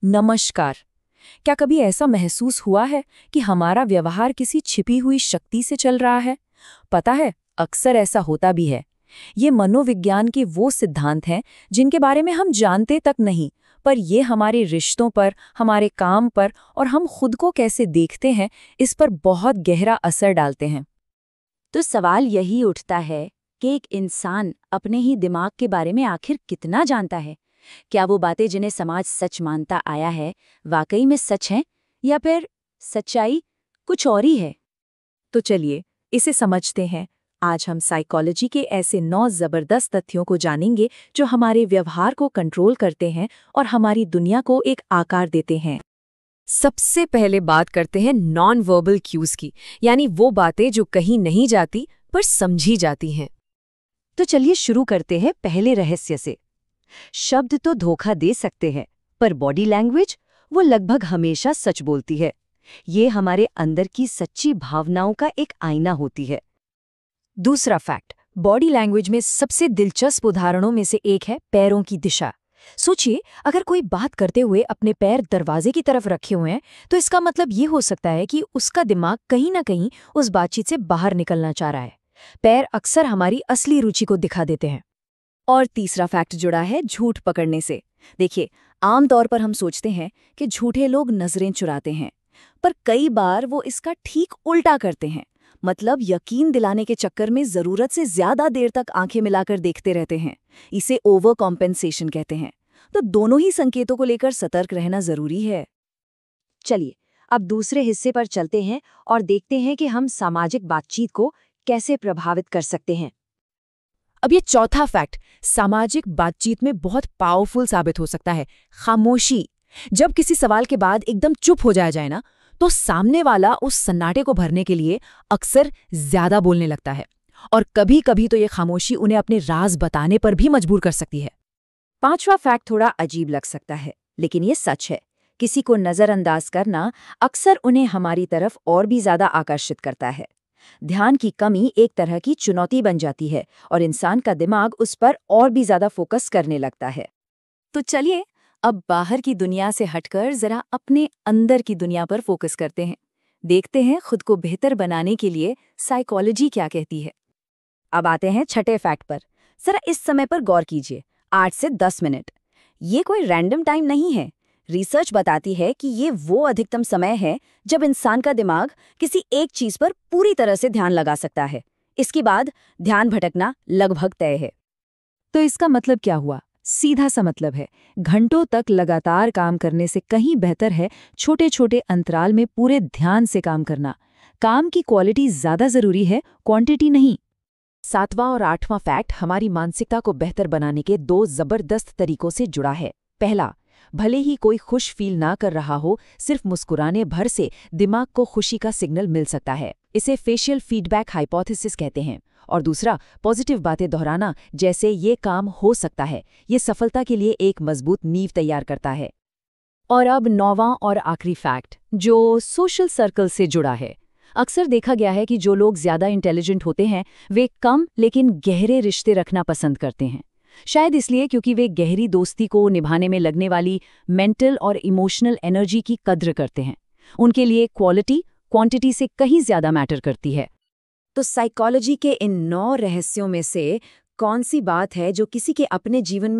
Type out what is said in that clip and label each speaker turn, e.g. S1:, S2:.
S1: नमस्कार। क्या कभी ऐसा महसूस हुआ है कि हमारा व्यवहार किसी छिपी हुई शक्ति से चल रहा है? पता है, अक्सर ऐसा होता भी है। ये मनोविज्ञान के वो सिद्धांत हैं जिनके बारे में हम जानते तक नहीं, पर ये हमारे रिश्तों पर, हमारे काम पर और हम खुद को कैसे देखते हैं, इस पर बहुत गहरा असर डालते हैं।
S2: तो सवाल यही उठता है कि एक इंसान अपने ही दिमाग के बारे में आखिर कितना जानता है? क्या वो बातें जिन्हें समाज सच मानता आया है वाकई में सच हैं, या फिर सच्चाई कुछ और ही है?
S1: तो चलिए इसे समझते हैं। आज हम साइकोलॉजी के ऐसे 9 जबरदस्त तथ्यों को जानेंगे जो हमारे व्यवहार को कंट्रोल करते हैं और हमारी दुनिया को एक आकार देते हैं। सबसे पहले बात करते हैं नॉन वर्बल क्यूज की, यानी वो बातें जो कहीं नहीं जाती पर समझी जाती हैं।
S2: तो चलिए शुरू करते हैं पहले रहस्य से। शब्द तो धोखा दे सकते हैं, पर बॉडी लैंग्वेज वो लगभग हमेशा सच बोलती है। ये हमारे अंदर की सच्ची भावनाओं का एक आईना होती है।
S1: दूसरा फैक्ट, बॉडी लैंग्वेज में सबसे दिलचस्प उदाहरणों में से एक है पैरों की दिशा। सोचिए, अगर कोई बात करते हुए अपने पैर दरवाजे की तरफ रखे हुए हैं, तो इसका मतलब ये हो सकता है कि उसका दिमाग कहीं ना कहीं उस बातचीत से बाहर निकलना चाह रहा है। पैर अक्सर हमारी असली रुचि को दिखा देते हैं। और तीसरा फैक्ट जुड़ा है झूठ पकड़ने से। देखिए, आमतौर पर हम सोचते हैं कि झूठे लोग नजरें चुराते हैं, पर कई बार वो इसका ठीक उल्टा करते हैं। मतलब यकीन दिलाने के चक्कर में जरूरत से ज्यादा देर तक आंखें मिलाकर देखते रहते हैं। इसे ओवर कॉम्पेंसेशन कहते हैं। तो दोनों ही संकेतों को लेकर सतर्क रहना जरूरी है।
S2: चलिए अब दूसरे हिस्से पर चलते हैं और देखते हैं कि हम सामाजिक बातचीत को कैसे प्रभावित कर सकते हैं।
S1: अब ये चौथा फैक्ट सामाजिक बातचीत में बहुत पावरफुल साबित हो सकता है, खामोशी। जब किसी सवाल के बाद एकदम चुप हो जाए ना, तो सामने वाला उस सन्नाटे को भरने के लिए अक्सर ज्यादा बोलने लगता है, और कभी-कभी तो ये खामोशी उन्हें अपने राज बताने पर भी मजबूर कर सकती है।
S2: पांचवा फैक्ट थोड़ा अजीब लग सकता है, लेकिन ये सच है। किसी को नजरअंदाज करना अक्सर उन्हें हमारी तरफ और भी ज्यादा आकर्षित करता है। ध्यान की कमी एक तरह की चुनौती बन जाती है और इंसान का दिमाग उस पर और भी ज्यादा फोकस करने लगता है। तो चलिए अब बाहर की दुनिया से हटकर जरा अपने अंदर की दुनिया पर फोकस करते हैं। देखते हैं खुद को बेहतर बनाने के लिए साइकोलॉजी क्या कहती है। अब आते हैं छठे फैक्ट पर। जरा इस समय पर गौर कीजिए, 8 से 10 मिनट। ये कोई रैंडम टाइम नहीं है। रिसर्च बताती है कि ये वो अधिकतम समय है जब इंसान का दिमाग किसी एक चीज पर पूरी तरह से ध्यान लगा सकता है। इसके बाद ध्यान भटकना लगभग तय है।
S1: तो इसका मतलब क्या हुआ? सीधा सा मतलब है, घंटों तक लगातार काम करने से कहीं बेहतर है छोटे छोटे अंतराल में पूरे ध्यान से काम करना। काम की क्वालिटी ज्यादा जरूरी है, क्वांटिटी नहीं। सातवां और आठवां फैक्ट हमारी मानसिकता को बेहतर बनाने के 2 जबरदस्त तरीकों से जुड़ा है। पहला, भले ही कोई खुश फील ना कर रहा हो, सिर्फ मुस्कुराने भर से दिमाग को खुशी का सिग्नल मिल सकता है। इसे फेशियल फीडबैक हाइपोथेसिस कहते हैं। और दूसरा, पॉजिटिव बातें दोहराना, जैसे ये काम हो सकता है, ये सफलता के लिए एक मजबूत नींव तैयार करता है। और अब 9वां और आखिरी फैक्ट, जो सोशल सर्कल से जुड़ा है। अक्सर देखा गया है कि जो लोग ज्यादा इंटेलिजेंट होते हैं, वे कम लेकिन गहरे रिश्ते रखना पसंद करते हैं। शायद इसलिए क्योंकि वे गहरी दोस्ती को निभाने में लगने वाली मेंटल और इमोशनल एनर्जी की कद्र करते हैं। उनके लिए क्वालिटी क्वांटिटी से कहीं ज्यादा मैटर करती है। तो साइकोलॉजी के इन 9 रहस्यों में से कौन सी बात है जो किसी के अपने जीवन में